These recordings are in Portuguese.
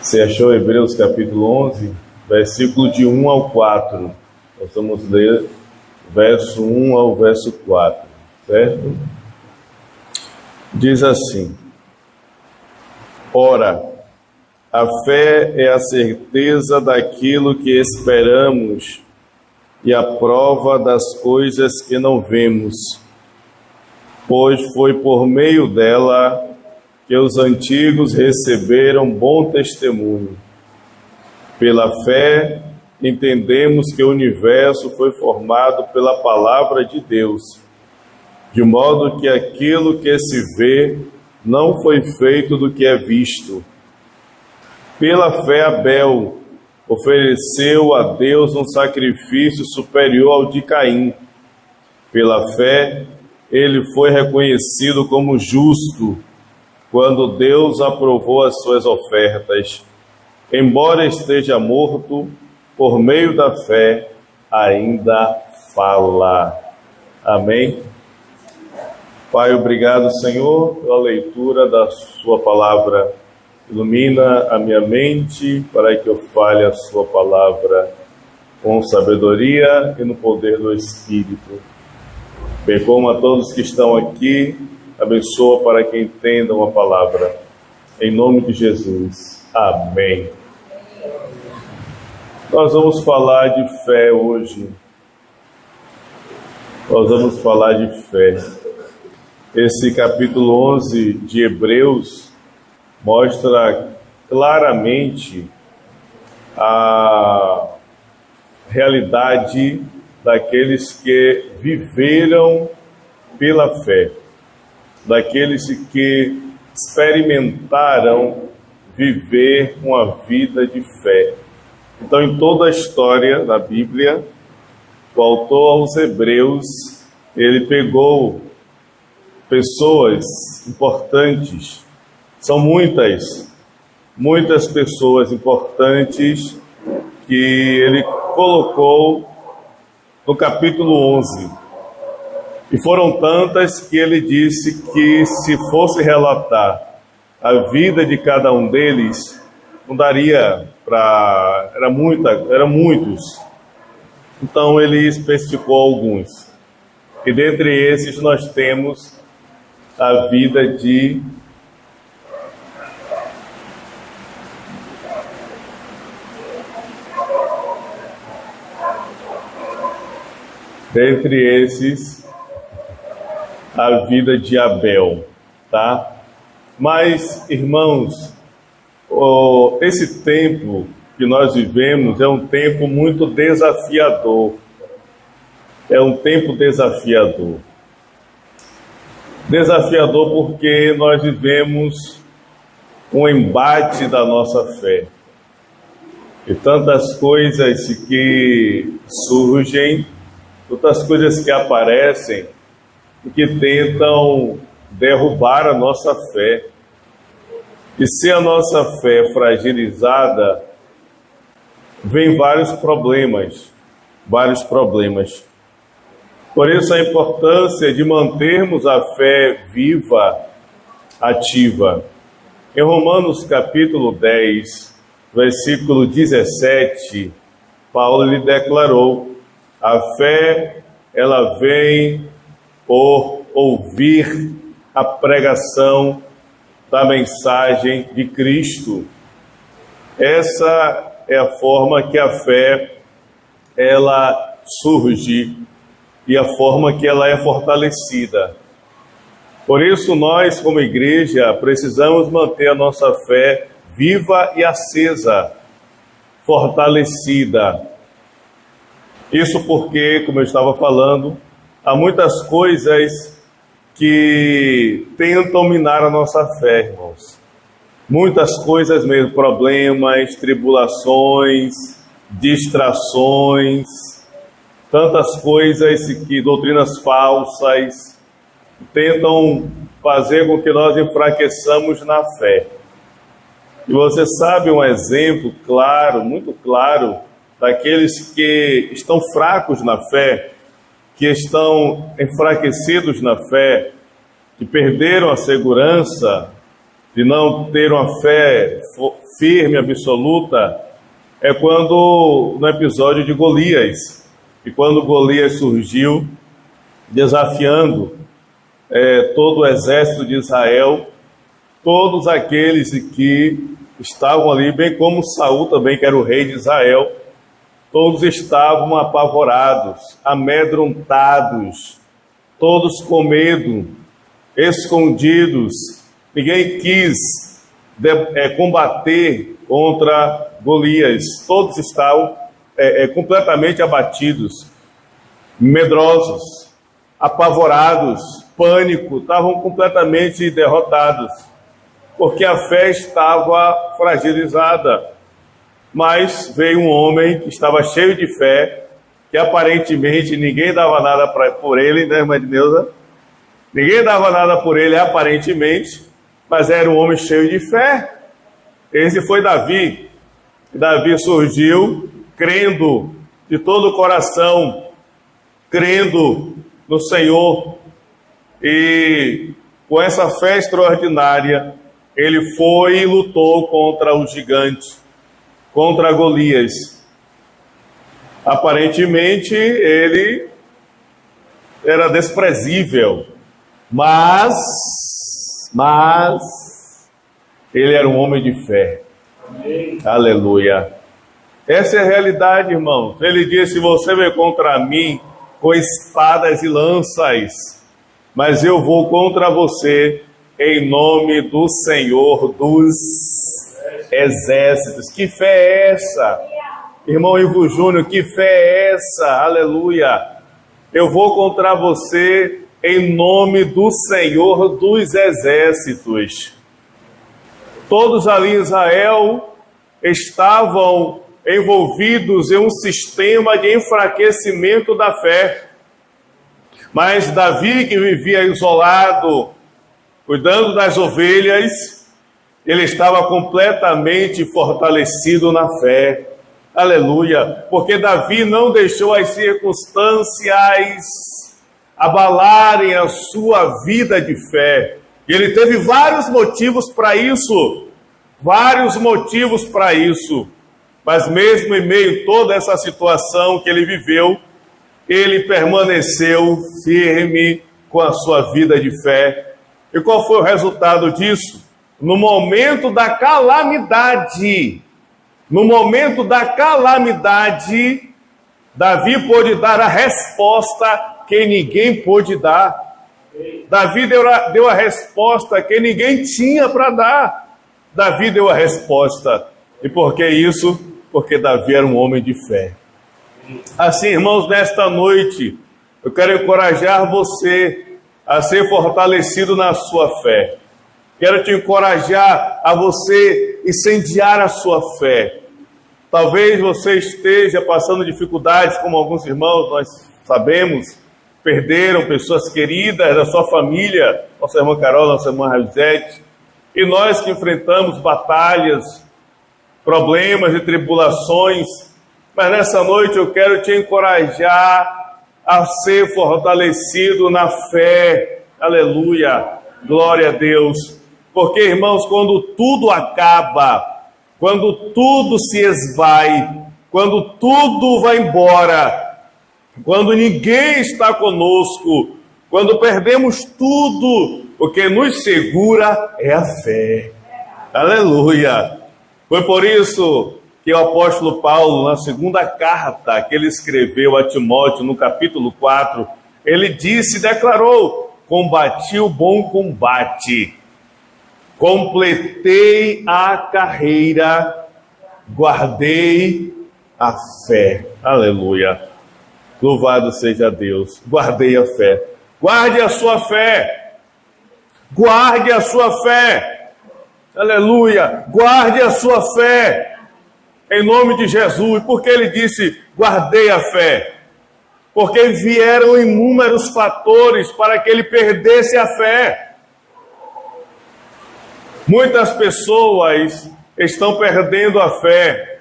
Você achou Hebreus capítulo 11, versículo de 1 ao 4. Nós vamos ler verso 1 ao verso 4, certo? Diz assim: Ora, a fé é a certeza daquilo que esperamos e a prova das coisas que não vemos, pois foi por meio dela que os antigos receberam bom testemunho. Pela fé, entendemos que o universo foi formado pela palavra de Deus, de modo que aquilo que se vê não foi feito do que é visto. Pela fé, Abel ofereceu a Deus um sacrifício superior ao de Caim. Pela fé, ele foi reconhecido como justo quando Deus aprovou as suas ofertas. Embora esteja morto, por meio da fé, ainda fala. Amém? Pai, obrigado, Senhor, pela leitura da sua palavra. Ilumina a minha mente para que eu fale a sua palavra com sabedoria e no poder do Espírito. Bem como a todos que estão aqui, abençoa para que entendam a palavra. Em nome de Jesus. Amém. Nós vamos falar de fé hoje. Nós vamos falar de fé. Esse capítulo 11 de Hebreus mostra claramente a realidade daqueles que viveram pela fé, daqueles que experimentaram viver uma vida de fé. Então, em toda a história da Bíblia, o autor aos Hebreus, ele pegou pessoas importantes. São muitas pessoas importantes que ele colocou no capítulo 11. E foram tantas que ele disse que se fosse relatar a vida de cada um deles, não daria para... Eram muitos. Então ele especificou alguns. E dentre esses nós temos a vida de a vida de Abel, tá? Mas, irmãos, esse tempo que nós vivemos é um tempo muito desafiador. É um tempo desafiador. Desafiador porque nós vivemos um embate da nossa fé. E tantas coisas que surgem, tantas coisas que aparecem e que tentam derrubar a nossa fé. E se a nossa fé é fragilizada, vem vários problemas. Por isso a importância de mantermos a fé viva, ativa. Em Romanos capítulo 10, versículo 17, Paulo lhe declarou: a fé, ela vem por ouvir a pregação da mensagem de Cristo. Essa é a forma que a fé, ela surge e a forma que ela é fortalecida. Por isso nós, como igreja, precisamos manter a nossa fé viva e acesa, fortalecida. Isso porque, como eu estava falando, há muitas coisas que tentam minar a nossa fé, irmãos. Muitas coisas mesmo, problemas, tribulações, distrações, tantas coisas que doutrinas falsas tentam fazer com que nós enfraqueçamos na fé. E você sabe um exemplo claro, muito claro, daqueles que estão fracos na fé, que estão enfraquecidos na fé, que perderam a segurança, de não ter uma fé firme, absoluta, é quando, no episódio de Golias, e quando Golias surgiu, desafiando todo o exército de Israel, todos aqueles que estavam ali, bem como Saul também, que era o rei de Israel, todos estavam apavorados, amedrontados, todos com medo, escondidos. Ninguém quis combater contra Golias. Todos estavam completamente abatidos, medrosos, apavorados, pânico, estavam completamente derrotados, porque a fé estava fragilizada. Mas veio um homem que estava cheio de fé, que aparentemente ninguém dava nada por ele, né, irmã Edneuza? Ninguém dava nada por ele aparentemente, mas era um homem cheio de fé. Esse foi Davi. Davi surgiu crendo de todo o coração, crendo no Senhor, e com essa fé extraordinária, ele foi e lutou contra o gigante, contra Golias. Aparentemente ele era desprezível, mas ele era um homem de fé. Amém. Aleluia. Essa é a realidade, irmãos. Ele disse: você vem contra mim com espadas e lanças, mas eu vou contra você em nome do Senhor dos exércitos. Que fé é essa? Irmão Ivo Júnior, que fé é essa? Aleluia. Eu vou contra você em nome do Senhor dos exércitos. Todos ali em Israel estavam envolvidos em um sistema de enfraquecimento da fé. Mas Davi, que vivia isolado, cuidando das ovelhas, ele estava completamente fortalecido na fé. Aleluia. Porque Davi não deixou as circunstâncias abalarem a sua vida de fé. E ele teve vários motivos para isso. Vários motivos para isso. Mas mesmo em meio a toda essa situação que ele viveu, ele permaneceu firme com a sua vida de fé. E qual foi o resultado disso? No momento da calamidade, Davi pôde dar a resposta que ninguém pôde dar. Davi deu a resposta que ninguém tinha para dar. Davi deu a resposta. E por que isso? Porque Davi era um homem de fé. Assim, irmãos, nesta noite, eu quero encorajar você a ser fortalecido na sua fé. Quero te encorajar a você incendiar a sua fé. Talvez você esteja passando dificuldades, como alguns irmãos, nós sabemos, perderam pessoas queridas da sua família, nossa irmã Carol, nossa irmã Ravizete, e nós que enfrentamos batalhas, problemas e tribulações, mas nessa noite eu quero te encorajar a ser fortalecido na fé. Aleluia, glória a Deus. Porque, irmãos, quando tudo acaba, quando tudo se esvai, quando tudo vai embora, quando ninguém está conosco, quando perdemos tudo, o que nos segura é a fé. Aleluia. Foi por isso que o apóstolo Paulo, na segunda carta que ele escreveu a Timóteo, no capítulo 4, ele disse e declarou: combati o bom combate, completei a carreira, guardei a fé. Aleluia. Louvado seja Deus. Guardei a fé. Guarde a sua fé. Guarde a sua fé. Aleluia. Guarde a sua fé. Em nome de Jesus. Porque ele disse: guardei a fé. Porque vieram inúmeros fatores para que ele perdesse a fé. Muitas pessoas estão perdendo a fé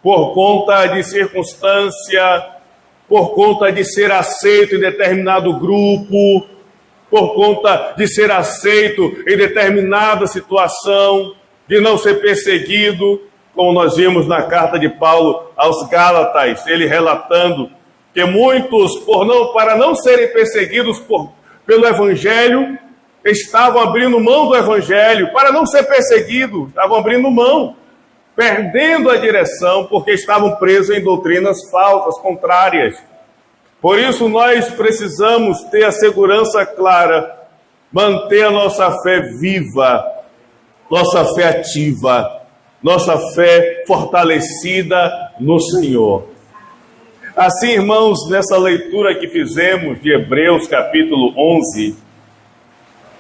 por conta de circunstância, por conta de ser aceito em determinado grupo, por conta de ser aceito em determinada situação, de não ser perseguido, como nós vimos na carta de Paulo aos Gálatas, ele relatando que muitos, para não serem perseguidos pelo Evangelho, estavam abrindo mão do Evangelho, para não ser perseguidos, estavam abrindo mão, perdendo a direção, porque estavam presos em doutrinas falsas, contrárias. Por isso nós precisamos ter a segurança clara, manter a nossa fé viva, nossa fé ativa, nossa fé fortalecida no Senhor. Assim, irmãos, nessa leitura que fizemos de Hebreus capítulo 11,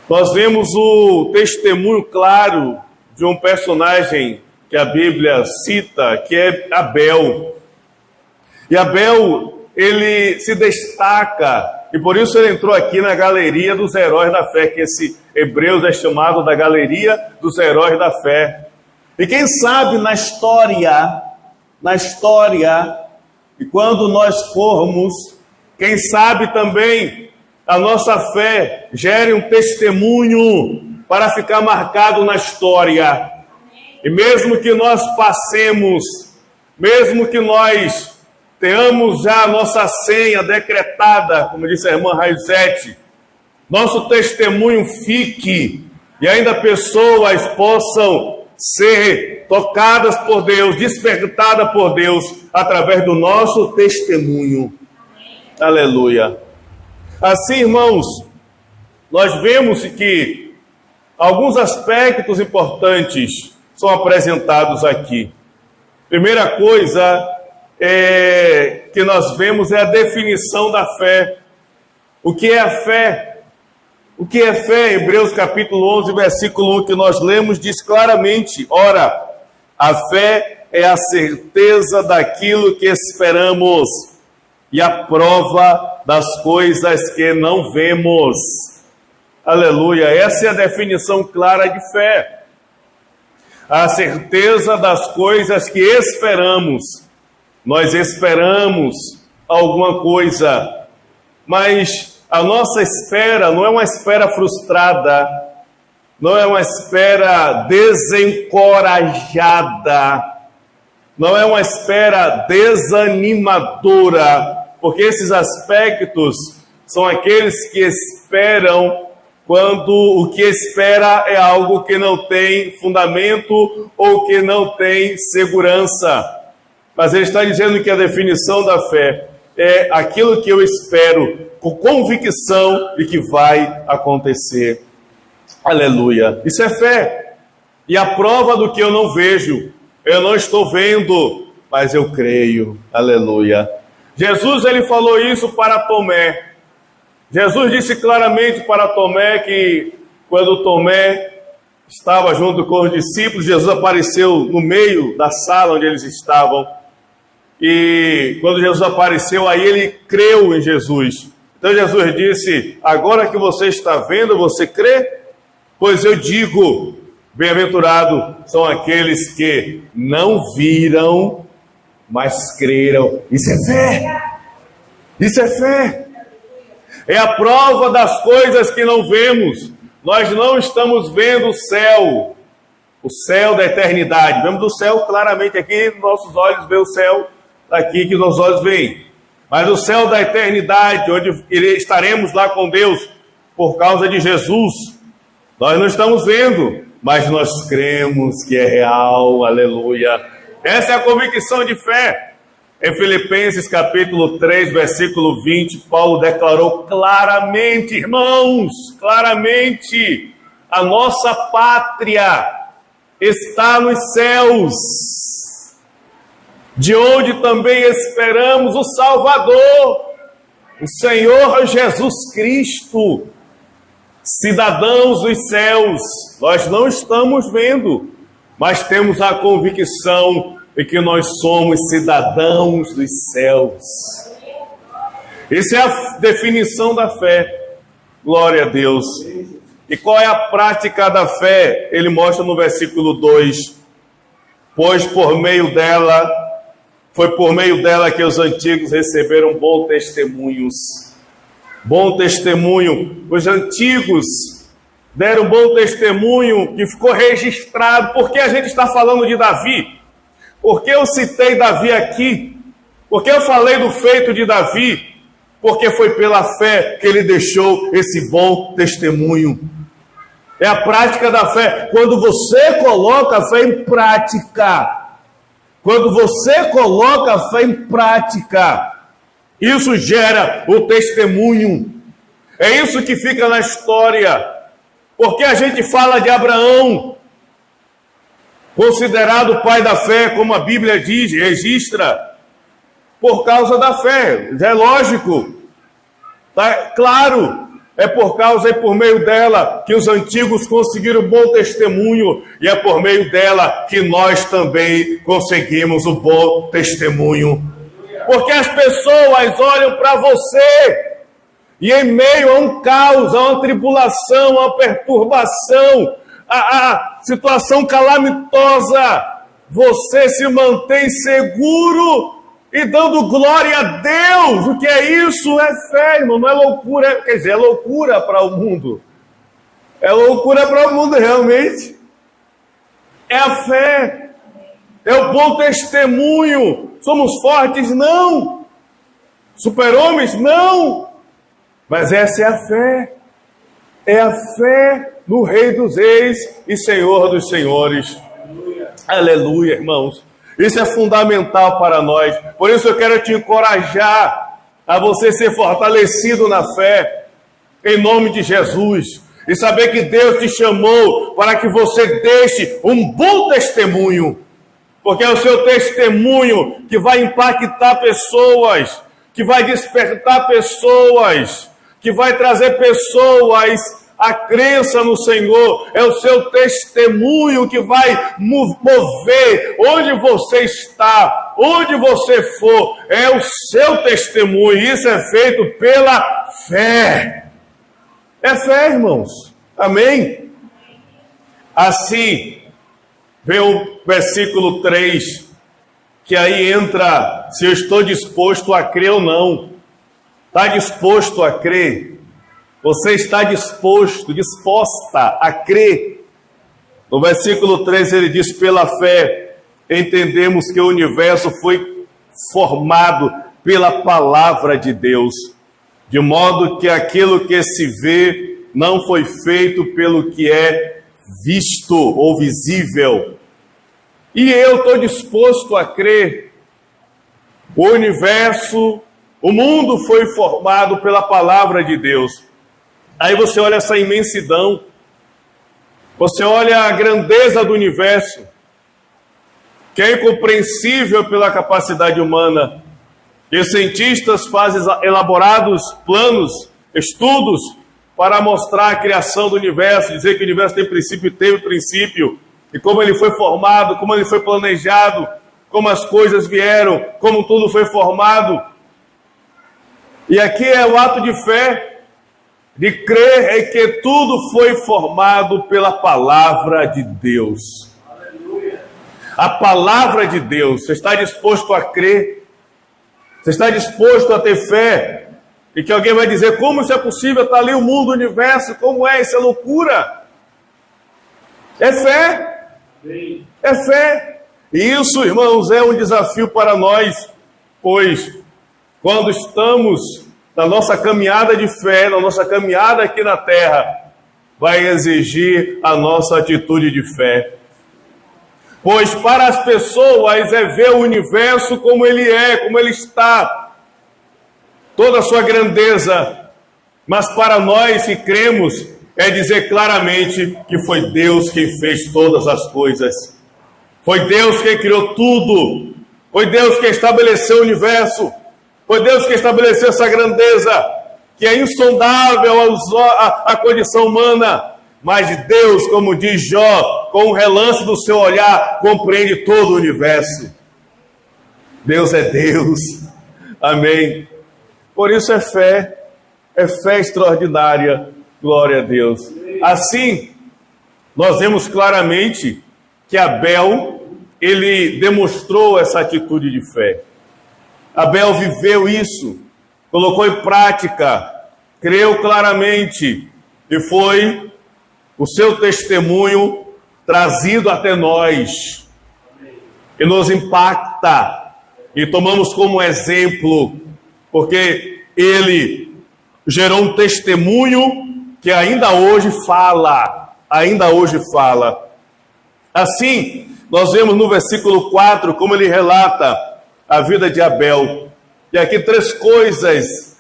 nós vemos o testemunho claro de um personagem que a Bíblia cita, que é Abel. E Abel, ele se destaca, e por isso ele entrou aqui na galeria dos heróis da fé, que esse Hebreus é chamado da galeria dos heróis da fé. E quem sabe na história, e quando nós formos, quem sabe também a nossa fé gere um testemunho para ficar marcado na história. E mesmo que nós passemos, mesmo que nós tenhamos já a nossa senha decretada, como disse a irmã Raizete, nosso testemunho fique, e ainda pessoas possam ser tocadas por Deus, despertadas por Deus, através do nosso testemunho. Aleluia. Assim, irmãos, nós vemos que alguns aspectos importantes são apresentados aqui. Primeira coisa que nós vemos é a definição da fé. O que é a fé? O que é fé? Hebreus capítulo 11, versículo 1, que nós lemos, diz claramente: ora, a fé é a certeza daquilo que esperamos e a prova das coisas que não vemos. Aleluia, essa é a definição clara de fé. A certeza das coisas que esperamos. Nós esperamos alguma coisa, mas a nossa espera não é uma espera frustrada, não é uma espera desencorajada, não é uma espera desanimadora, porque esses aspectos são aqueles que esperam quando o que espera é algo que não tem fundamento ou que não tem segurança. Mas ele está dizendo que a definição da fé é aquilo que eu espero com convicção de que vai acontecer. Aleluia. Isso é fé. E a prova do que eu não vejo, eu não estou vendo, mas eu creio. Aleluia. Jesus, ele falou isso para Tomé. Jesus disse claramente para Tomé que quando Tomé estava junto com os discípulos, Jesus apareceu no meio da sala onde eles estavam. E quando Jesus apareceu, aí ele creu em Jesus. Então Jesus disse: agora que você está vendo, você crê? Pois eu digo, bem-aventurado são aqueles que não viram, mas creram. Isso é fé. Isso é fé. É a prova das coisas que não vemos. Nós não estamos vendo o céu da eternidade. Vemos o céu claramente aqui, nossos olhos veem o céu daqui que nossos olhos veem. Mas o céu da eternidade, onde estaremos lá com Deus por causa de Jesus, nós não estamos vendo, mas nós cremos que é real. Aleluia. Essa é a convicção de fé. Em Filipenses capítulo 3, versículo 20, Paulo declarou claramente, irmãos, claramente, a nossa pátria está nos céus, de onde também esperamos o Salvador, o Senhor Jesus Cristo. Cidadãos dos céus, nós não estamos vendo, mas temos a convicção de que nós somos cidadãos dos céus. Essa é a definição da fé. Glória a Deus. E qual é a prática da fé? Ele mostra no versículo 2. Pois foi por meio dela que os antigos receberam bons testemunhos. Bom testemunho. Os antigos deram bom testemunho que ficou registrado. Por que a gente está falando de Davi? Por que eu citei Davi aqui? Por que eu falei do feito de Davi? Porque foi pela fé que ele deixou esse bom testemunho. É a prática da fé. Quando você coloca a fé em prática, quando você coloca a fé em prática, isso gera o testemunho. É isso que fica na história. Porque a gente fala de Abraão, considerado o pai da fé, como a Bíblia diz, registra, por causa da fé. É lógico, tá claro, é por causa e por meio dela que os antigos conseguiram bom testemunho, e é por meio dela que nós também conseguimos o bom testemunho. Porque as pessoas olham para você, e em meio a um caos, a uma tribulação, a uma perturbação, a situação calamitosa, você se mantém seguro e dando glória a Deus. O que é isso? É fé, irmão, não é loucura. Quer dizer, é loucura para o mundo. É loucura para o mundo, realmente. É a fé. É o bom testemunho. Somos fortes? Não. Super-homens? Não. Mas essa é a fé. É a fé no Rei dos Reis e Senhor dos Senhores. Aleluia, irmãos. Isso é fundamental para nós. Por isso eu quero te encorajar a você ser fortalecido na fé, em nome de Jesus. E saber que Deus te chamou para que você deixe um bom testemunho. Porque é o seu testemunho que vai impactar pessoas, que vai despertar pessoas, que vai trazer pessoas à crença no Senhor. É o seu testemunho que vai mover onde você está, onde você for. É o seu testemunho. Isso é feito pela fé. É fé, irmãos. Amém? Assim, vem o versículo 3, que aí entra se eu estou disposto a crer ou não. Está disposto a crer? Você está disposto, disposta a crer? No versículo 3 ele diz: pela fé entendemos que o universo foi formado pela palavra de Deus, de modo que aquilo que se vê não foi feito pelo que é visto ou visível. E eu estou disposto a crer. O universo, o mundo foi formado pela palavra de Deus. Aí você olha essa imensidão, você olha a grandeza do universo, que é incompreensível pela capacidade humana. E os cientistas fazem elaborados planos, estudos, para mostrar a criação do universo, dizer que o universo tem princípio e teve princípio, e como ele foi formado, como ele foi planejado, como as coisas vieram, como tudo foi formado. E aqui é o ato de fé, de crer em que tudo foi formado pela palavra de Deus. Aleluia. A palavra de Deus. Você está disposto a crer? Você está disposto a ter fé? E que alguém vai dizer: como isso é possível? Está ali o mundo, o universo, como é? Isso é loucura. É fé. Sim. É fé. E isso, irmãos, é um desafio para nós, pois quando estamos na nossa caminhada de fé, na nossa caminhada aqui na terra, vai exigir a nossa atitude de fé. Pois para as pessoas é ver o universo como ele é, como ele está, toda a sua grandeza. Mas para nós que cremos, é dizer claramente que foi Deus quem fez todas as coisas. Foi Deus quem criou tudo. Foi Deus quem estabeleceu o universo. Foi Deus que estabeleceu essa grandeza, que é insondável à condição humana. Mas Deus, como diz Jó, com um relance do seu olhar, compreende todo o universo. Deus é Deus. Amém. Por isso é fé extraordinária. Glória a Deus. Assim, nós vemos claramente que Abel, ele demonstrou essa atitude de fé. Abel viveu isso, colocou em prática creu claramente e foi o seu testemunho trazido até nós e nos impacta e tomamos como exemplo, porque ele gerou um testemunho que ainda hoje fala, Assim, nós vemos no versículo 4 como ele relata a vida de Abel. E aqui três coisas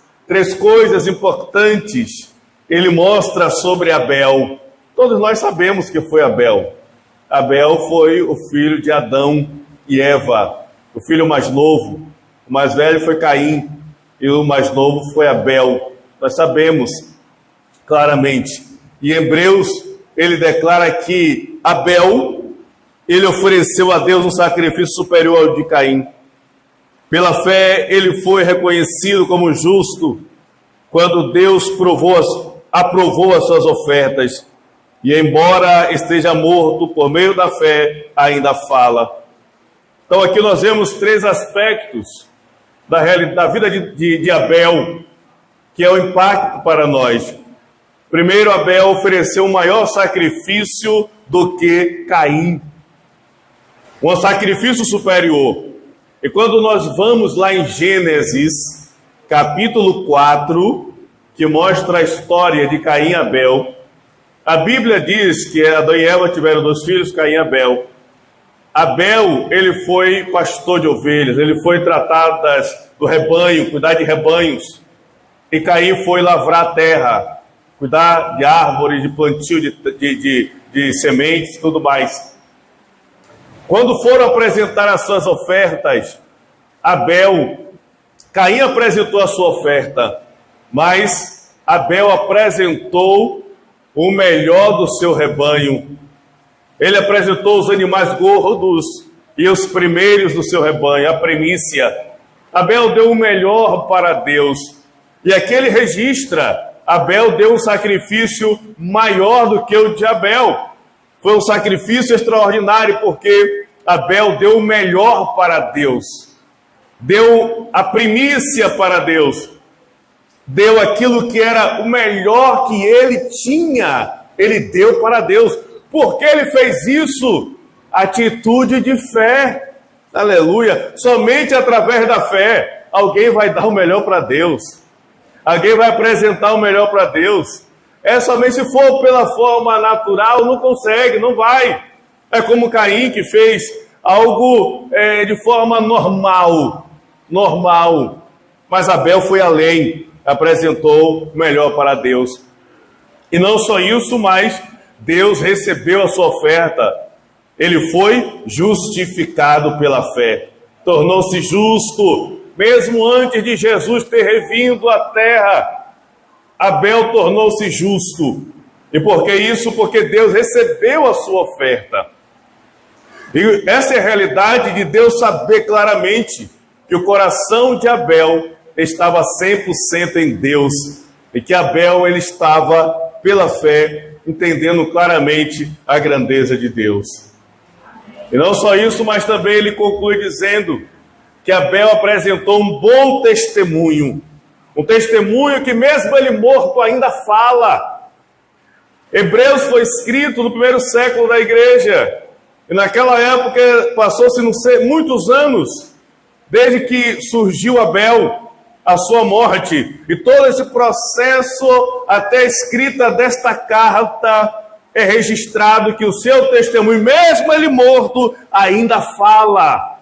importantes ele mostra sobre Abel. Todos nós sabemos que foi Abel. Abel foi o filho de Adão e Eva, o filho mais novo. O mais velho foi Caim e o mais novo foi Abel. Nós sabemos claramente. E em Hebreus ele declara que Abel, ele ofereceu a Deus um sacrifício superior ao de Caim. Pela fé, ele foi reconhecido como justo quando Deus aprovou as suas ofertas. E embora esteja morto, por meio da fé, ainda fala. Então aqui nós vemos três aspectos da vida de Abel, que é o impacto para nós. Primeiro, Abel ofereceu um maior sacrifício do que Caim. Um sacrifício superior. E quando nós vamos lá em Gênesis, capítulo 4, que mostra a história de Caim e Abel, a Bíblia diz que Adão e Eva tiveram 2 filhos, Caim e Abel. Abel, ele foi pastor de ovelhas, ele foi tratar do rebanho, cuidar de rebanhos. E Caim foi lavrar a terra, cuidar de árvores, de plantio, de sementes e tudo mais. Quando foram apresentar as suas ofertas, Caim apresentou a sua oferta, mas Abel apresentou o melhor do seu rebanho. Ele apresentou os animais gordos e os primeiros do seu rebanho, a primícia. Abel deu o melhor para Deus. E aqui ele registra, Abel deu um sacrifício maior do que o de Abel. Foi um sacrifício extraordinário, porque Abel deu o melhor para Deus. Deu a primícia para Deus. Deu aquilo que era o melhor que ele tinha. Ele deu para Deus. Por que ele fez isso? Atitude de fé. Aleluia. Somente através da fé alguém vai dar o melhor para Deus. Alguém vai apresentar o melhor para Deus. Somente se for pela forma natural, não consegue, não vai. É como Caim, que fez algo de forma normal. Mas Abel foi além, apresentou o melhor para Deus. E não só isso, mas Deus recebeu a sua oferta. Ele foi justificado pela fé. Tornou-se justo, mesmo antes de Jesus ter revindo à terra. Abel tornou-se justo. E por que isso? Porque Deus recebeu a sua oferta. E essa é a realidade de Deus saber claramente que o coração de Abel estava 100% em Deus. E que Abel, ele estava, pela fé, entendendo claramente a grandeza de Deus. E não só isso, mas também ele conclui dizendo que Abel apresentou um bom testemunho. Um testemunho que mesmo ele morto ainda fala. Hebreus foi escrito no primeiro século da igreja. E naquela época passou-se muitos anos, desde que surgiu Abel, a sua morte. E todo esse processo, até a escrita desta carta, é registrado que o seu testemunho, mesmo ele morto, ainda fala.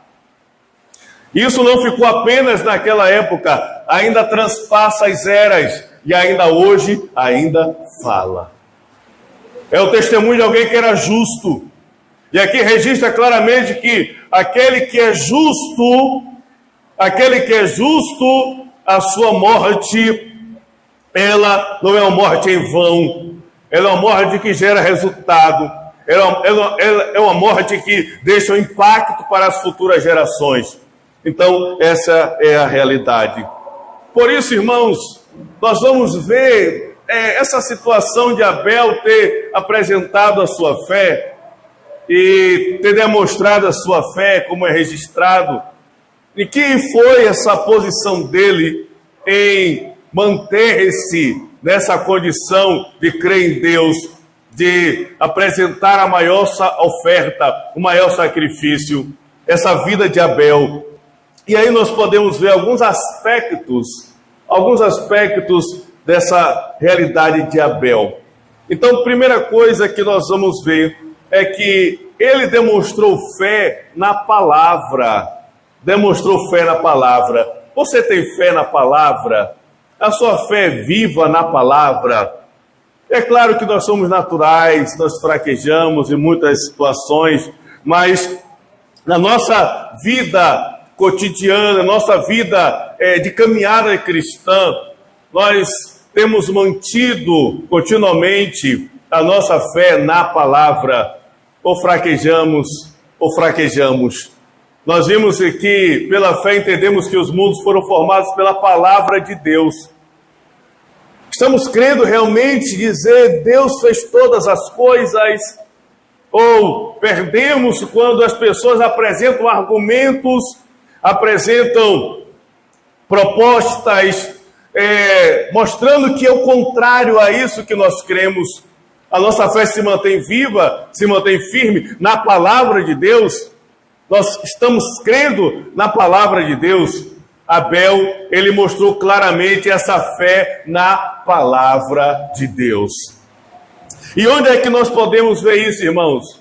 Isso não ficou apenas naquela época, ainda transpassa as eras e ainda hoje, ainda fala. É o testemunho de alguém que era justo. E aqui registra claramente que aquele que é justo, a sua morte, ela não é uma morte em vão, ela é uma morte que gera resultado, ela é uma morte que deixa um impacto para as futuras gerações. Então, essa é a realidade. Por isso, irmãos, nós vamos ver essa situação de Abel ter apresentado a sua fé e ter demonstrado a sua fé, como é registrado, e que foi essa posição dele em manter-se nessa condição de crer em Deus, de apresentar a maior oferta, o maior sacrifício, essa vida de Abel. E aí nós podemos ver alguns aspectos dessa realidade de Abel. Então, a primeira coisa que nós vamos ver é que ele demonstrou fé na palavra. Você tem fé na palavra? A sua fé é viva na palavra? É claro que nós somos naturais, nós fraquejamos em muitas situações, mas na nossa vida cotidiana, nossa vida de caminhada cristã, nós temos mantido continuamente a nossa fé na palavra, ou fraquejamos. Nós vimos que pela fé entendemos que os mundos foram formados pela palavra de Deus. Estamos crendo realmente dizer Deus fez todas as coisas? Ou perdemos quando as pessoas apresentam argumentos, apresentam propostas, mostrando que é o contrário a isso que nós cremos? A nossa fé se mantém viva, se mantém firme na palavra de Deus? Nós estamos crendo na palavra de Deus? Abel, ele mostrou claramente essa fé na palavra de Deus. E onde é que nós podemos ver isso, irmãos?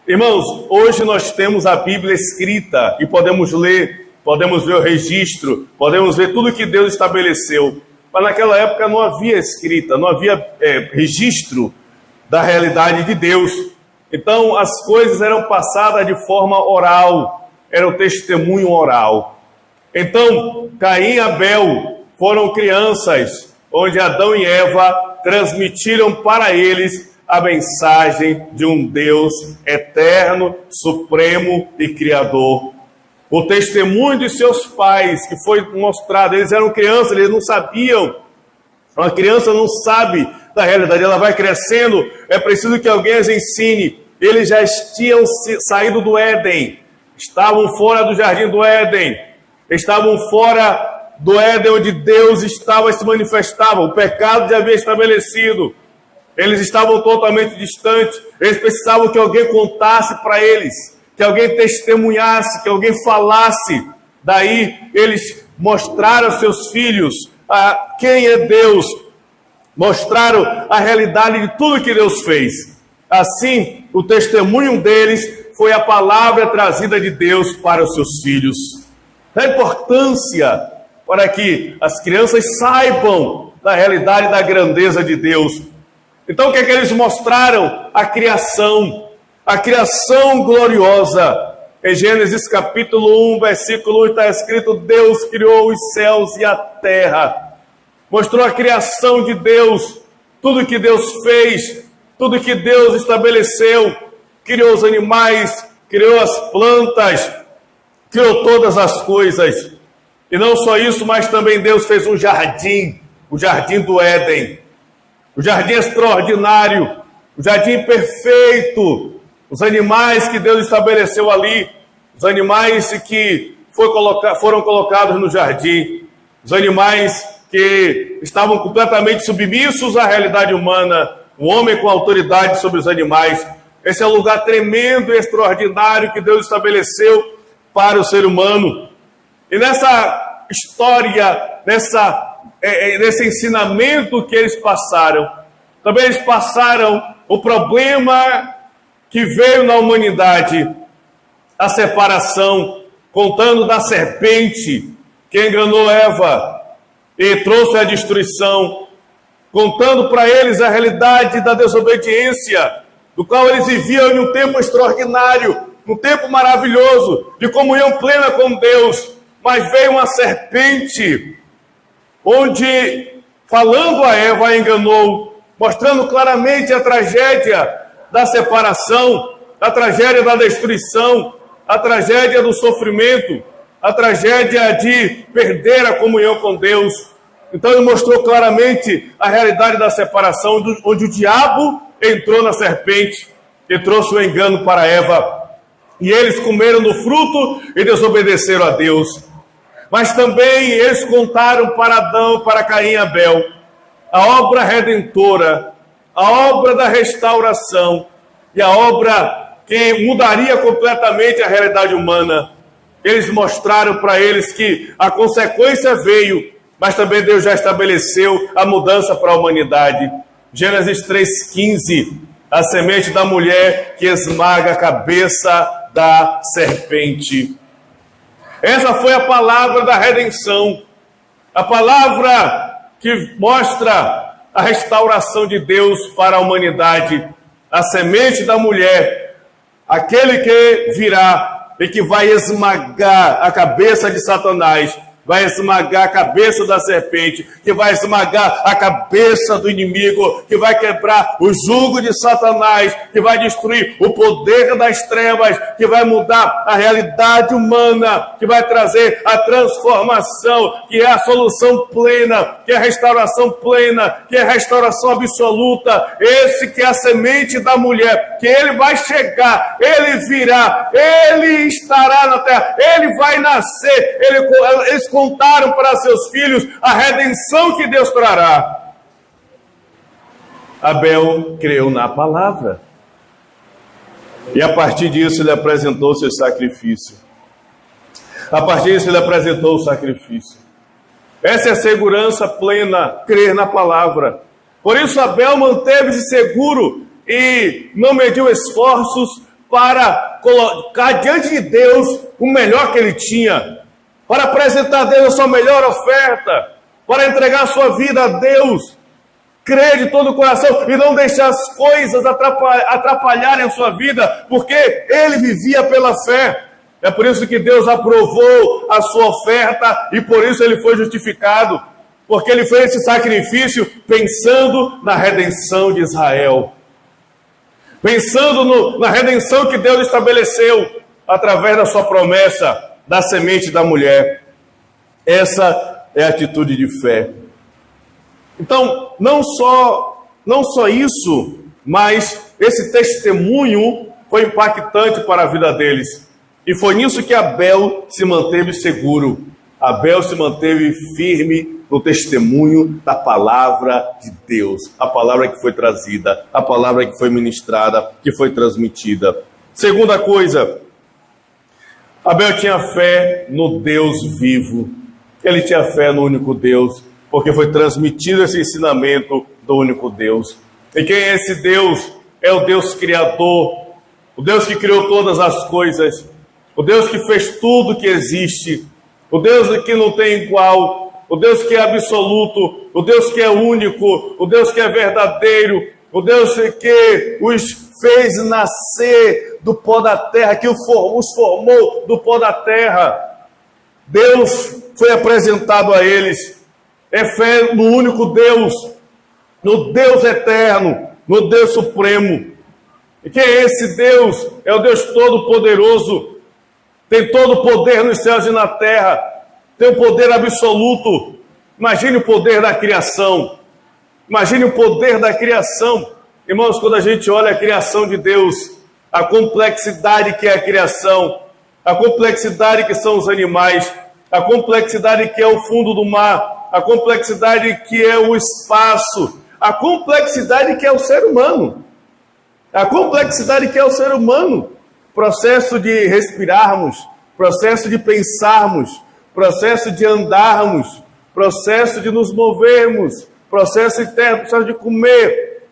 Irmãos, hoje nós temos a Bíblia escrita e podemos ler, podemos ver o registro, podemos ver tudo que Deus estabeleceu. Mas naquela época não havia escrita, não havia registro da realidade de Deus. Então as coisas eram passadas de forma oral, era o testemunho oral. Então Caim e Abel foram crianças, onde Adão e Eva transmitiram para eles a mensagem de um Deus eterno, supremo e criador. O testemunho de seus pais, que foi mostrado, eles eram crianças, eles não sabiam. Uma criança não sabe da realidade, ela vai crescendo, é preciso que alguém as ensine. Eles já tinham saído do Éden, estavam fora do jardim do Éden, estavam fora do Éden onde Deus estava e se manifestava, o pecado já havia estabelecido, eles estavam totalmente distantes, eles precisavam que alguém contasse para eles, que alguém testemunhasse, que alguém falasse. Daí eles mostraram aos seus filhos quem é Deus, mostraram a realidade de tudo que Deus fez. Assim, o testemunho deles foi a palavra trazida de Deus para os seus filhos. A importância para que as crianças saibam da realidade da grandeza de Deus. Então, o que é que eles mostraram? A criação gloriosa. Em Gênesis capítulo 1, versículo 1, está escrito: Deus criou os céus e a terra. Mostrou a criação de Deus, tudo que Deus fez, tudo que Deus estabeleceu. Criou os animais, criou as plantas, criou todas as coisas. E não só isso, mas também Deus fez um jardim, o jardim do Éden. O jardim extraordinário, o jardim perfeito. Os animais que Deus estabeleceu ali, os animais que foram colocados no jardim, os animais que estavam completamente submissos à realidade humana, o homem com autoridade sobre os animais. Esse é um lugar tremendo e extraordinário que Deus estabeleceu para o ser humano. E nessa história, nesse ensinamento que eles passaram, também eles passaram o problema que veio na humanidade, a separação, contando da serpente que enganou Eva e trouxe a destruição, contando para eles a realidade da desobediência, do qual eles viviam em um tempo extraordinário, um tempo maravilhoso, de comunhão plena com Deus, mas veio uma serpente, onde, falando a Eva, a enganou, mostrando claramente a tragédia da separação, a tragédia da destruição, a tragédia do sofrimento, a tragédia de perder a comunhão com Deus. Então ele mostrou claramente a realidade da separação, onde o diabo entrou na serpente e trouxe o engano para Eva. E eles comeram do fruto e desobedeceram a Deus. Mas também eles contaram para Adão, para Caim e Abel, a obra redentora, a obra da restauração e a obra que mudaria completamente a realidade humana. Eles mostraram para eles que a consequência veio, mas também Deus já estabeleceu a mudança para a humanidade. Gênesis 3,15, a semente da mulher que esmaga a cabeça da serpente. Essa foi a palavra da redenção, a palavra que mostra a restauração de Deus para a humanidade. A semente da mulher, aquele que virá e que vai esmagar a cabeça de Satanás, vai esmagar a cabeça da serpente, que vai esmagar a cabeça do inimigo, que vai quebrar o jugo de Satanás, que vai destruir o poder das trevas, que vai mudar a realidade humana, que vai trazer a transformação, que é a solução plena, que é a restauração plena, que é a restauração absoluta. Esse que é a semente da mulher, que ele vai chegar, ele virá, ele estará na terra, ele vai nascer, eles contaram para seus filhos a redenção que Deus trará. Abel creu na palavra. E a partir disso ele apresentou seu sacrifício. A partir disso ele apresentou o sacrifício. Essa é a segurança plena, crer na palavra. Por isso Abel manteve-se seguro e não mediu esforços para colocar diante de Deus o melhor que ele tinha, para apresentar a Deus a sua melhor oferta, para entregar a sua vida a Deus, crer de todo o coração e não deixar as coisas atrapalharem a sua vida, porque ele vivia pela fé. É por isso que Deus aprovou a sua oferta e por isso ele foi justificado, porque ele fez esse sacrifício pensando na redenção de Israel, pensando na redenção que Deus estabeleceu através da sua promessa da semente da mulher. Essa é a atitude de fé. Então, não só isso, mas esse testemunho foi impactante para a vida deles. E foi nisso que Abel se manteve seguro. Abel se manteve firme no testemunho da palavra de Deus. A palavra que foi trazida, a palavra que foi ministrada, que foi transmitida. Segunda coisa, Abel tinha fé no Deus vivo. Ele tinha fé no único Deus, porque foi transmitido esse ensinamento do único Deus. E quem é esse Deus? É o Deus Criador, o Deus que criou todas as coisas, o Deus que fez tudo que existe, o Deus que não tem igual, o Deus que é absoluto, o Deus que é único, o Deus que é verdadeiro, o Deus que os fez nascer do pó da terra, que os formou do pó da terra. Deus foi apresentado a eles. É fé no único Deus, no Deus eterno, no Deus supremo. E quem é esse Deus? É o Deus Todo-Poderoso. Tem todo o poder nos céus e na terra. Tem o poder absoluto. Imagine o poder da criação. Imagine o poder da criação. Irmãos, quando a gente olha a criação de Deus, a complexidade que é a criação, a complexidade que são os animais, a complexidade que é o fundo do mar, a complexidade que é o espaço, a complexidade que é o ser humano, a complexidade que é o ser humano, processo de respirarmos, processo de pensarmos, processo de andarmos, processo de nos movermos, processo interno, processo de comer,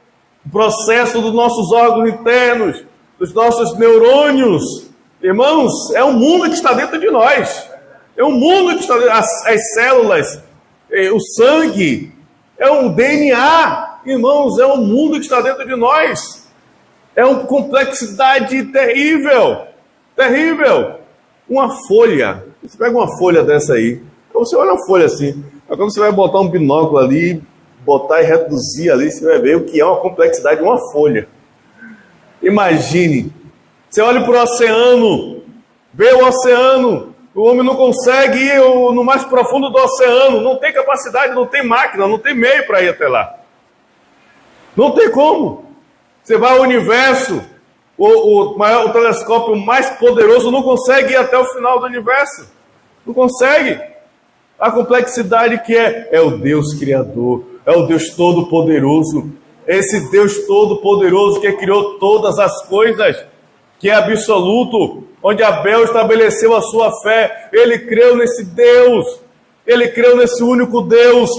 processo dos nossos órgãos internos, dos nossos neurônios. Irmãos, é um mundo que está dentro de nós. É um mundo que está dentro, as células, o sangue, é um DNA. Irmãos, é um mundo que está dentro de nós. É uma complexidade terrível. Terrível. Uma folha. Você pega uma folha dessa aí. Então você olha a folha assim. Quando você vai botar um binóculo ali, botar e reduzir ali, você vai ver o que é uma complexidade de uma folha. Imagine, você olha para o oceano, vê o oceano, o homem não consegue ir no mais profundo do oceano, não tem capacidade, não tem máquina, não tem meio para ir até lá. Não tem como. Você vai ao universo, o telescópio mais poderoso não consegue ir até o final do universo. Não consegue. A complexidade que é o Deus Criador, é o Deus Todo-Poderoso. Esse Deus Todo-Poderoso que criou todas as coisas, que é absoluto, onde Abel estabeleceu a sua fé. Ele creu nesse Deus, ele creu nesse único Deus,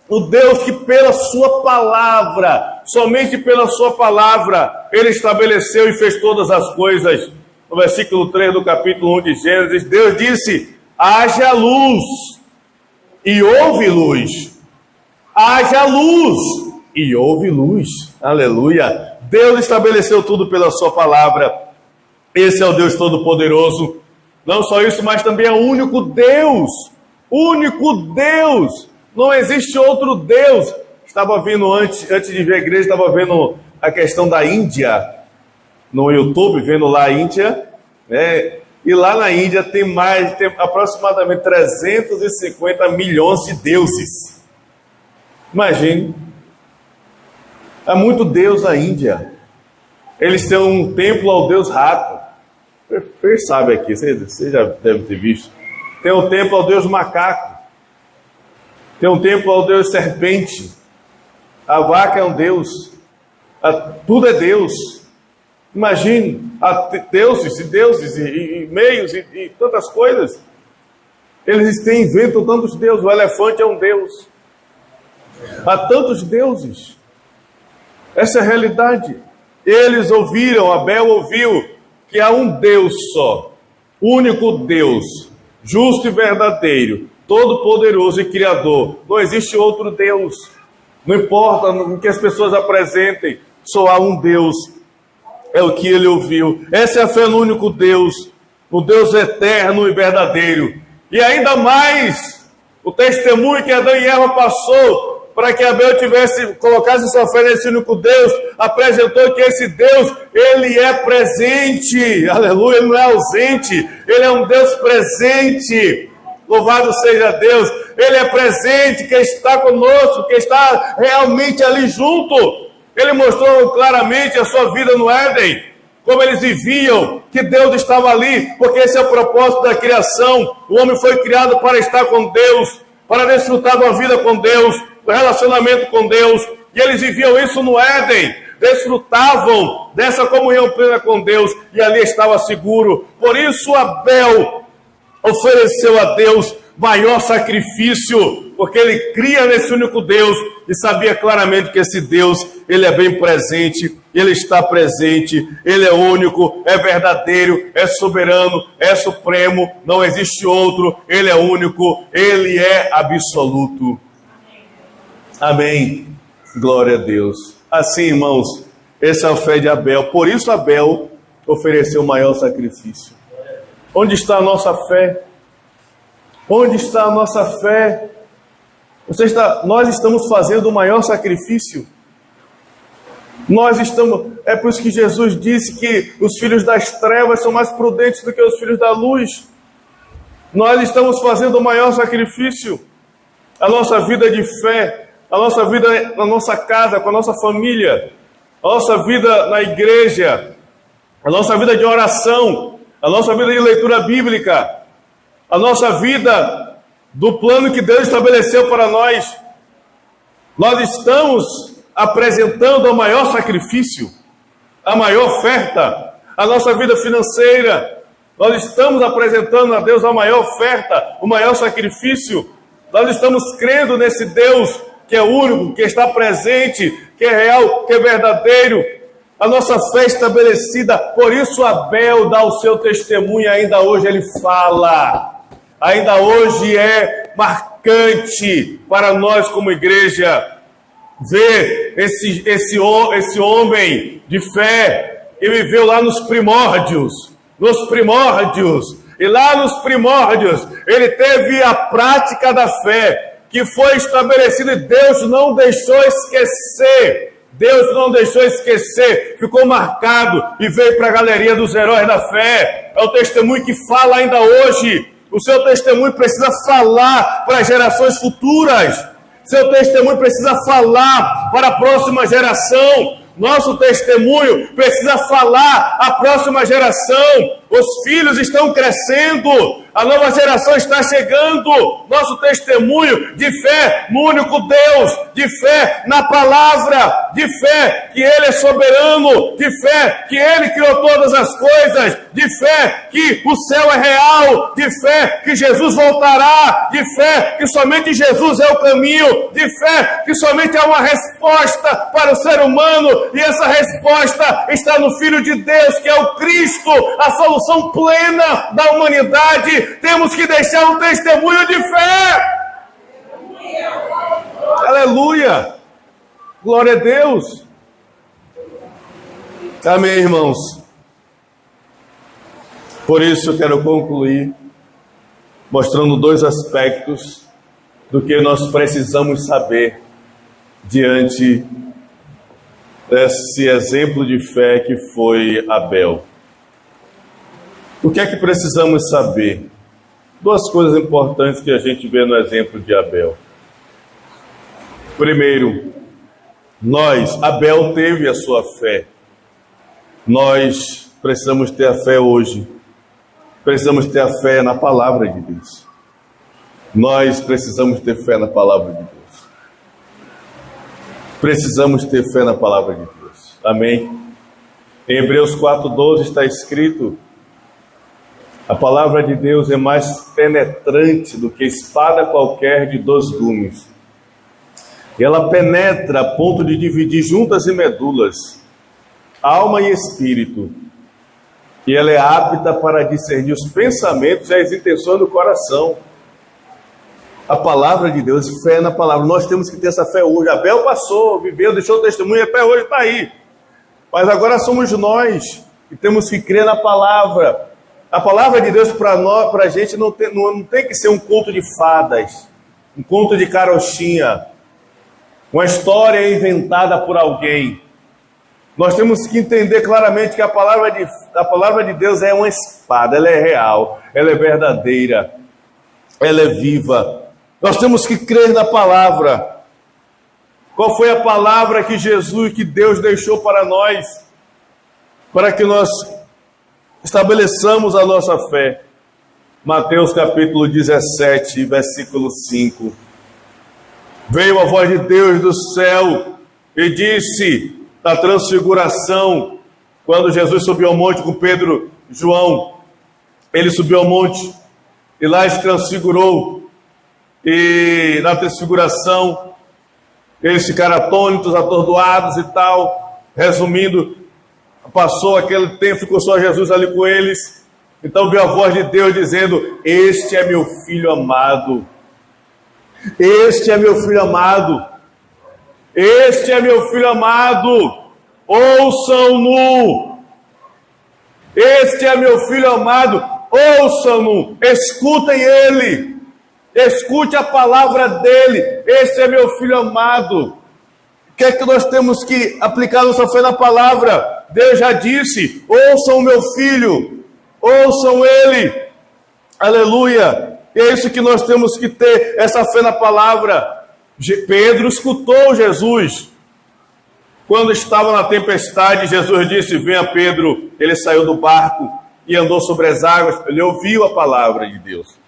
o Deus que pela sua palavra, somente pela sua palavra, ele estabeleceu e fez todas as coisas. No versículo 3 do capítulo 1 de Gênesis, Deus disse: haja luz, e houve luz. Haja luz, e houve luz. Aleluia. Deus estabeleceu tudo pela sua palavra. Esse é o Deus Todo-Poderoso. Não só isso, mas também é o único Deus. Único Deus. Não existe outro Deus. Estava vendo antes de ver a igreja, estava vendo a questão da Índia no YouTube, vendo lá a Índia, né? E lá na Índia tem aproximadamente 350 milhões de deuses. Imagine. Há muito Deus na Índia. Eles têm um templo ao Deus rato. Você sabe aqui, você já deve ter visto. Tem um templo ao Deus macaco. Tem um templo ao Deus serpente. A vaca é um Deus. Tudo é Deus. Imagine, há deuses e meios e tantas coisas. Eles inventam tantos deuses. O elefante é um Deus. Há tantos deuses. Essa é a realidade. Eles ouviram, Abel ouviu, que há um Deus só, único Deus, justo e verdadeiro, todo-poderoso e criador. Não existe outro Deus. Não importa o que as pessoas apresentem, só há um Deus. É o que ele ouviu. Essa é a fé no único Deus, no Deus eterno e verdadeiro. E ainda mais, o testemunho que Adão e Eva passou para que Abel colocasse sua fé nesse único Deus, apresentou que esse Deus, ele é presente, aleluia, ele não é ausente, ele é um Deus presente, louvado seja Deus, ele é presente, que está conosco, que está realmente ali junto. Ele mostrou claramente a sua vida no Éden, como eles viviam, que Deus estava ali, porque esse é o propósito da criação. O homem foi criado para estar com Deus, para desfrutar de uma vida com Deus, do relacionamento com Deus, e eles viviam isso no Éden, desfrutavam dessa comunhão plena com Deus, e ali estava seguro. Por isso Abel ofereceu a Deus maior sacrifício, porque ele cria nesse único Deus, e sabia claramente que esse Deus, ele é bem presente, ele está presente, ele é único, é verdadeiro, é soberano, é supremo, não existe outro, ele é único, ele é absoluto. Amém. Glória a Deus. Assim, irmãos, essa é a fé de Abel. Por isso Abel ofereceu o maior sacrifício. Onde está a nossa fé? Onde está a nossa fé? Nós estamos fazendo o maior sacrifício. É por isso que Jesus disse que os filhos das trevas são mais prudentes do que os filhos da luz. Nós estamos fazendo o maior sacrifício. A nossa vida de fé, a nossa vida na nossa casa, com a nossa família, a nossa vida na igreja, a nossa vida de oração, a nossa vida de leitura bíblica, a nossa vida do plano que Deus estabeleceu para nós. Nós estamos apresentando o maior sacrifício, a maior oferta, a nossa vida financeira. Nós estamos apresentando a Deus a maior oferta, o maior sacrifício. Nós estamos crendo nesse Deus que é único, que está presente, que é real, que é verdadeiro. A nossa fé estabelecida. Por isso Abel dá o seu testemunho e ainda hoje ele fala. Ainda hoje é marcante para nós como igreja ver esse homem de fé que viveu lá nos primórdios. E lá nos primórdios ele teve a prática da fé que foi estabelecida e Deus não deixou esquecer. Ficou marcado e veio para a galeria dos heróis da fé. É o testemunho que fala ainda hoje. O seu testemunho precisa falar para as gerações futuras. Seu testemunho precisa falar para a próxima geração. Nosso testemunho precisa falar à próxima geração. Os filhos estão crescendo. A nova geração está chegando. Nosso testemunho de fé no único Deus, de fé na palavra, de fé que Ele é soberano, de fé que Ele criou todas as coisas, de fé que o céu é real, de fé que Jesus voltará, de fé que somente Jesus é o caminho, de fé que somente há uma resposta para o ser humano, e essa resposta está no Filho de Deus, que é o Cristo, a solução plena da humanidade. Temos que deixar um testemunho de fé. Aleluia! Glória a Deus! Amém, irmãos? Por isso eu quero concluir mostrando dois aspectos do que nós precisamos saber diante desse exemplo de fé que foi Abel. O que é que precisamos saber? Duas coisas importantes que a gente vê no exemplo de Abel. Primeiro, Abel teve a sua fé. Nós precisamos ter a fé hoje. Precisamos ter a fé na palavra de Deus. Nós precisamos ter fé na palavra de Deus. Precisamos ter fé na palavra de Deus. Amém? Em Hebreus 4:12 está escrito: a palavra de Deus é mais penetrante do que espada qualquer de 2 gumes. E ela penetra a ponto de dividir juntas e medulas, alma e espírito. E ela é apta para discernir os pensamentos e as intenções do coração. A palavra de Deus, fé na palavra. Nós temos que ter essa fé hoje. Abel passou, viveu, deixou o testemunho, a fé hoje está aí. Mas agora somos nós que temos que crer na palavra. A palavra de Deus para nós, para a gente, não tem que ser um conto de fadas, um conto de carochinha, uma história inventada por alguém. Nós temos que entender claramente que a palavra de Deus é uma espada, ela é real, ela é verdadeira, ela é viva. Nós temos que crer na palavra. Qual foi a palavra que Deus deixou para nós, para que nós estabeleçamos a nossa fé? Mateus capítulo 17, versículo 5. Veio a voz de Deus do céu e disse, na transfiguração, quando Jesus subiu ao monte com Pedro e João, ele subiu ao monte e lá se transfigurou. E na transfiguração, eles ficaram atônitos, atordoados e tal. Resumindo, passou aquele tempo, ficou só Jesus ali com eles. Então veio a voz de Deus dizendo: este é meu filho amado. Este é meu filho amado. Este é meu filho amado. Ouçam-no. Este é meu filho amado. Ouçam-no. Escutem ele. Escute a palavra dele. Este é meu filho amado. O que é que nós temos que aplicar nossa fé na palavra? Deus já disse: ouçam o meu filho. Ouçam ele. Aleluia. E é isso que nós temos que ter, essa fé na palavra. Pedro escutou Jesus. Quando estava na tempestade, Jesus disse: venha Pedro. Ele saiu do barco e andou sobre as águas. Ele ouviu a palavra de Deus.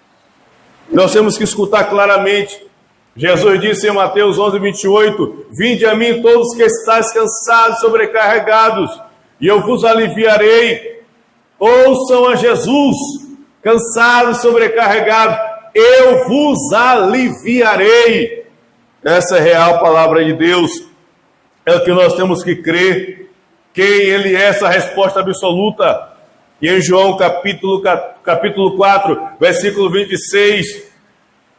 Nós temos que escutar claramente. Jesus disse em Mateus 11:28: vinde a mim todos que estáis cansados, sobrecarregados, e eu vos aliviarei. Ouçam a Jesus, cansados, sobrecarregados, eu vos aliviarei. Essa é a real palavra de Deus. É o que nós temos que crer. Quem Ele é, essa resposta absoluta. E em João capítulo 4, versículo 26,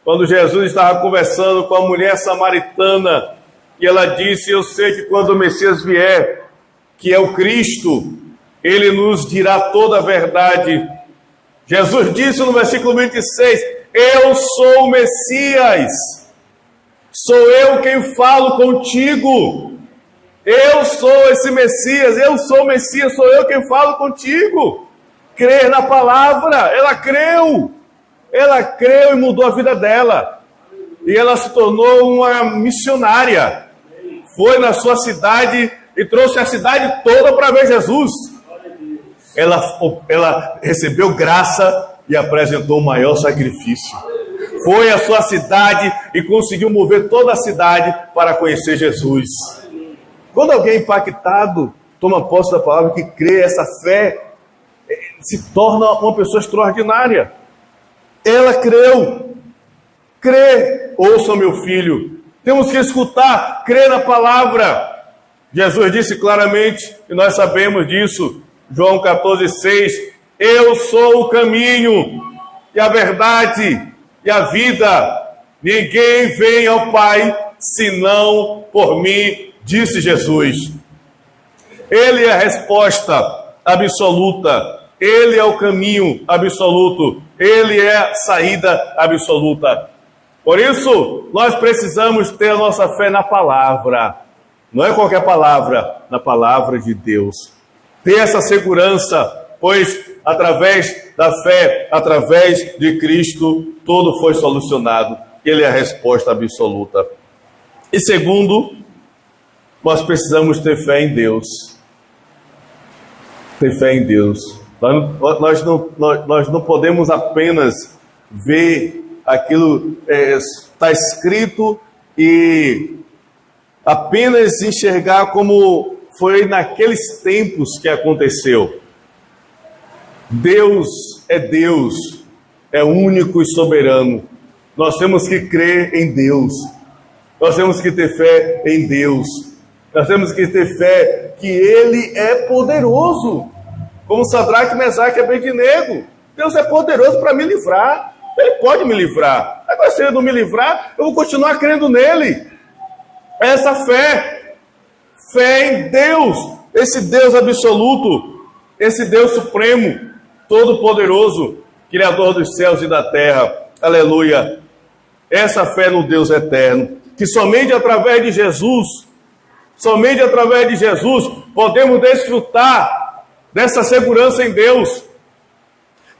quando Jesus estava conversando com a mulher samaritana, e ela disse: eu sei que quando o Messias vier, que é o Cristo, Ele nos dirá toda a verdade. Jesus disse no versículo 26, eu sou o Messias, sou eu quem falo contigo. Eu sou esse Messias, eu sou o Messias, sou eu quem falo contigo. Crer na palavra, ela creu e mudou a vida dela. E ela se tornou uma missionária. Foi na sua cidade e trouxe a cidade toda para ver Jesus. Ela recebeu graça e apresentou o maior sacrifício. Foi à sua cidade e conseguiu mover toda a cidade para conhecer Jesus. Quando alguém impactado toma posse da palavra, que crê, essa fé se torna uma pessoa extraordinária. Ela creu. Crê, ouça meu filho. Temos que escutar, crer na palavra. Jesus disse claramente, e nós sabemos disso, João 14,6, eu sou o caminho e a verdade e a vida. Ninguém vem ao Pai senão por mim, disse Jesus. Ele é a resposta absoluta. Ele é o caminho absoluto. Ele é a saída absoluta. Por isso, nós precisamos ter a nossa fé na palavra. Não é qualquer palavra, na palavra de Deus. Ter essa segurança, pois através da fé, através de Cristo, tudo foi solucionado. Ele é a resposta absoluta. E segundo, nós precisamos ter fé em Deus. Ter fé em Deus. Nós não podemos apenas ver aquilo está escrito e apenas enxergar como foi naqueles tempos que aconteceu. Deus, é único e soberano. Nós temos que crer em Deus. Nós temos que ter fé em Deus. Nós temos que ter fé que Ele é poderoso. Como Sadraque, Mesaque e Abednego. Deus é poderoso para me livrar. Ele pode me livrar. Agora, se Ele não me livrar, eu vou continuar crendo nele. Essa fé. Fé em Deus. Esse Deus absoluto. Esse Deus supremo. Todo-poderoso. Criador dos céus e da terra. Aleluia. Essa fé no Deus eterno. Que somente através de Jesus, podemos desfrutar dessa segurança em Deus.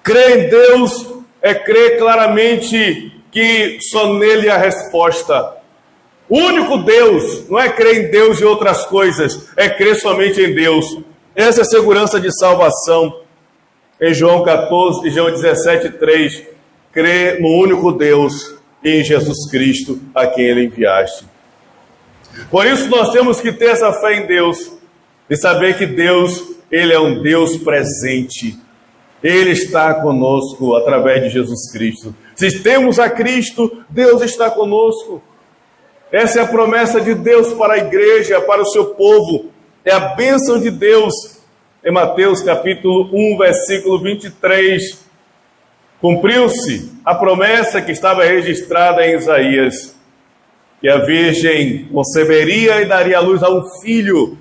Crer em Deus é crer claramente que só nele há resposta. O único Deus não é crer em Deus e outras coisas, é crer somente em Deus. Essa é a segurança de salvação. Em João 14 e João 17:3, crer no único Deus e em Jesus Cristo, a quem Ele enviaste. Por isso nós temos que ter essa fé em Deus e saber que Deus, Ele é um Deus presente. Ele está conosco através de Jesus Cristo. Se temos a Cristo, Deus está conosco. Essa é a promessa de Deus para a igreja, para o seu povo. É a bênção de Deus. Em Mateus capítulo 1, versículo 23, cumpriu-se a promessa que estava registrada em Isaías, que a virgem conceberia e daria à luz a um filho,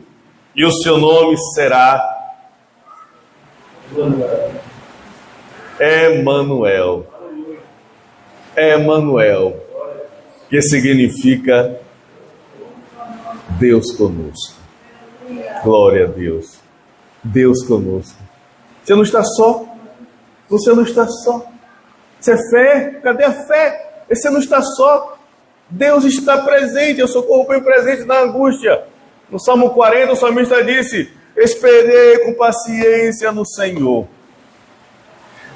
e o seu nome será Emanuel. Emanuel, que significa Deus conosco. Glória a Deus. Deus conosco. Você não está só. Você não está só. Isso é fé. Cadê a fé? Você não está só. Deus está presente. Eu socorro bem presente na angústia. No Salmo 40, o salmista disse: esperei com paciência no Senhor.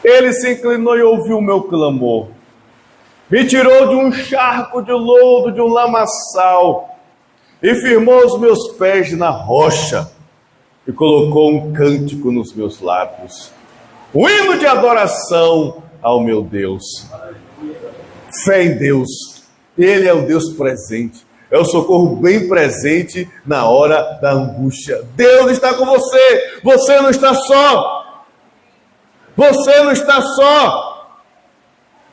Ele se inclinou e ouviu o meu clamor. Me tirou de um charco de lodo, de um lamaçal, e firmou os meus pés na rocha, e colocou um cântico nos meus lábios, um hino de adoração ao meu Deus. Fé em Deus. Ele é o Deus presente. É o socorro bem presente na hora da angústia. Deus está com você. Você não está só. Você não está só.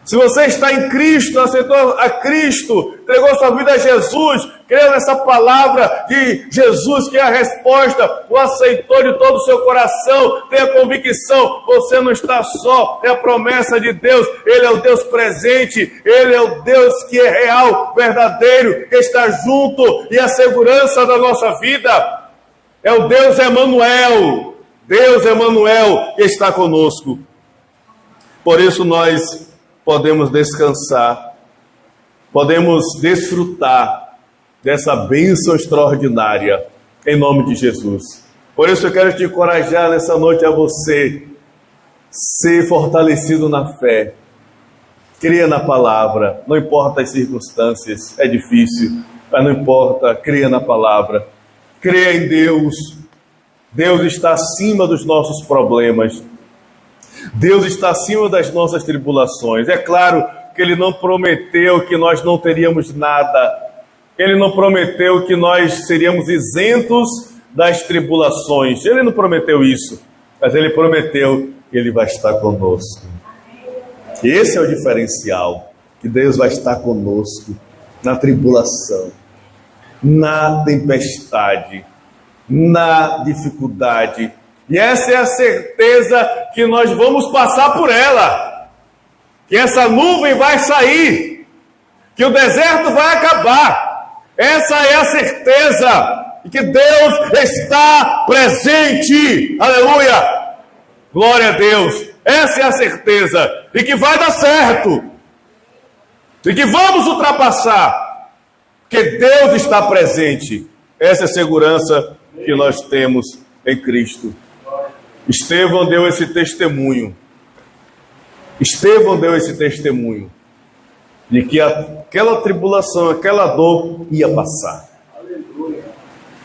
Se você está em Cristo, aceitou a Cristo, entregou sua vida a Jesus, creu nessa palavra de Jesus, que é a resposta, o aceitou de todo o seu coração, tem a convicção, você não está só, é a promessa de Deus. Ele é o Deus presente, Ele é o Deus que é real, verdadeiro, que está junto e a segurança da nossa vida. É o Deus Emanuel, Deus Emanuel que está conosco. Por isso nós podemos descansar, podemos desfrutar dessa bênção extraordinária, em nome de Jesus. Por isso eu quero te encorajar nessa noite a você ser fortalecido na fé. Creia na palavra, não importa as circunstâncias, é difícil, mas não importa, creia na palavra. Creia em Deus. Deus está acima dos nossos problemas. Deus está acima das nossas tribulações. É claro que Ele não prometeu que nós não teríamos nada. Ele não prometeu que nós seríamos isentos das tribulações. Ele não prometeu isso, mas Ele prometeu que Ele vai estar conosco. Esse é o diferencial, que Deus vai estar conosco na tribulação, na tempestade, na dificuldade. E essa é a certeza que nós vamos passar por ela, que essa nuvem vai sair, que o deserto vai acabar. Essa é a certeza de que Deus está presente. Aleluia! Glória a Deus! Essa é a certeza de que vai dar certo, de que vamos ultrapassar, porque Deus está presente. Essa é a segurança que nós temos em Cristo. Estevão deu esse testemunho. Estevão deu esse testemunho de que aquela tribulação, aquela dor ia passar.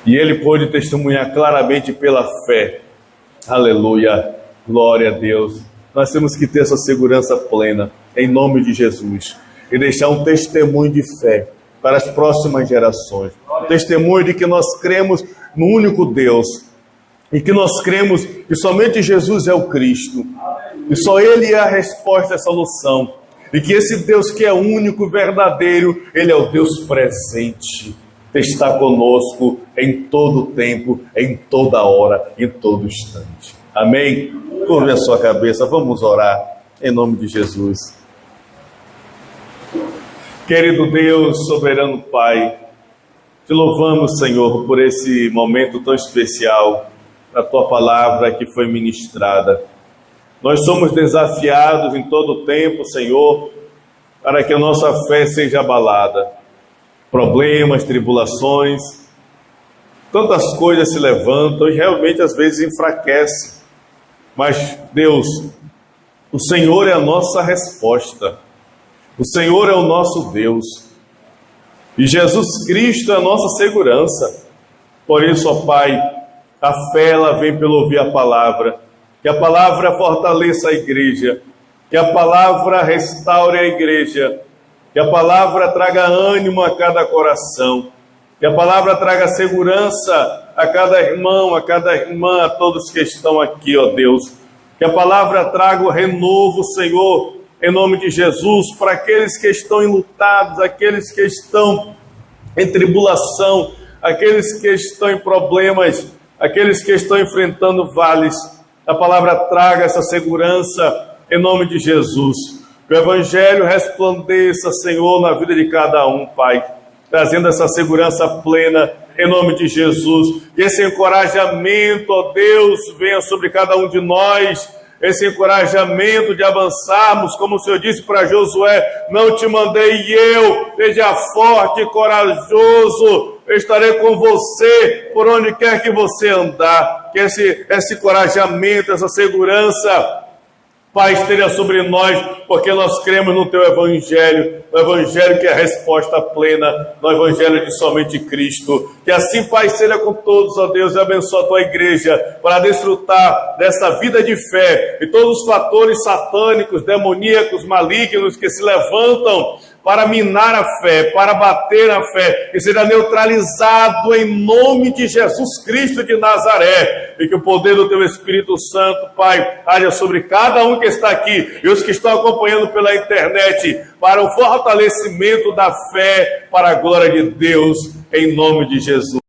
E ele pôde testemunhar claramente pela fé. Aleluia, glória a Deus. Nós temos que ter essa segurança plena, em nome de Jesus, e deixar um testemunho de fé para as próximas gerações. Um testemunho de que nós cremos no único Deus, e que nós cremos que somente Jesus é o Cristo, e só Ele é a resposta e a solução, e que esse Deus que é único, verdadeiro, Ele é o Deus presente, está conosco em todo o tempo, em toda hora, em todo instante. Amém? Curve a sua cabeça, vamos orar em nome de Jesus. Querido Deus, soberano Pai, te louvamos, Senhor, por esse momento tão especial, da Tua palavra que foi ministrada. Nós somos desafiados em todo o tempo, Senhor, para que a nossa fé seja abalada. Problemas, tribulações, tantas coisas se levantam e realmente às vezes enfraquecem. Mas Deus, o Senhor é a nossa resposta. O Senhor é o nosso Deus. E Jesus Cristo é a nossa segurança. Por isso, ó Pai, a fé ela vem pelo ouvir a palavra. Que a palavra fortaleça a igreja. Que a palavra restaure a igreja. Que a palavra traga ânimo a cada coração. Que a palavra traga segurança a cada irmão, a cada irmã, a todos que estão aqui, ó Deus. Que a palavra traga o renovo, Senhor, em nome de Jesus, para aqueles que estão enlutados, aqueles que estão em tribulação, aqueles que estão em problemas, aqueles que estão enfrentando vales. A palavra traga essa segurança em nome de Jesus. Que o Evangelho resplandeça, Senhor, na vida de cada um, Pai, trazendo essa segurança plena em nome de Jesus. Que esse encorajamento, ó Deus, venha sobre cada um de nós, esse encorajamento de avançarmos, como o Senhor disse para Josué: não te mandei eu, seja forte e corajoso, eu estarei com você por onde quer que você andar. Que esse encorajamento, essa segurança, Pai, esteja sobre nós, porque nós cremos no Teu Evangelho, no Evangelho que é a resposta plena, no Evangelho de somente Cristo. Que assim, Pai, seja com todos, ó Deus, e abençoa a Tua igreja, para desfrutar dessa vida de fé, e todos os fatores satânicos, demoníacos, malignos, que se levantam para minar a fé, para bater a fé, que seja neutralizado em nome de Jesus Cristo de Nazaré, e que o poder do Teu Espírito Santo, Pai, haja sobre cada um que está aqui, e os que estão acompanhando pela internet, para o fortalecimento da fé, para a glória de Deus, em nome de Jesus.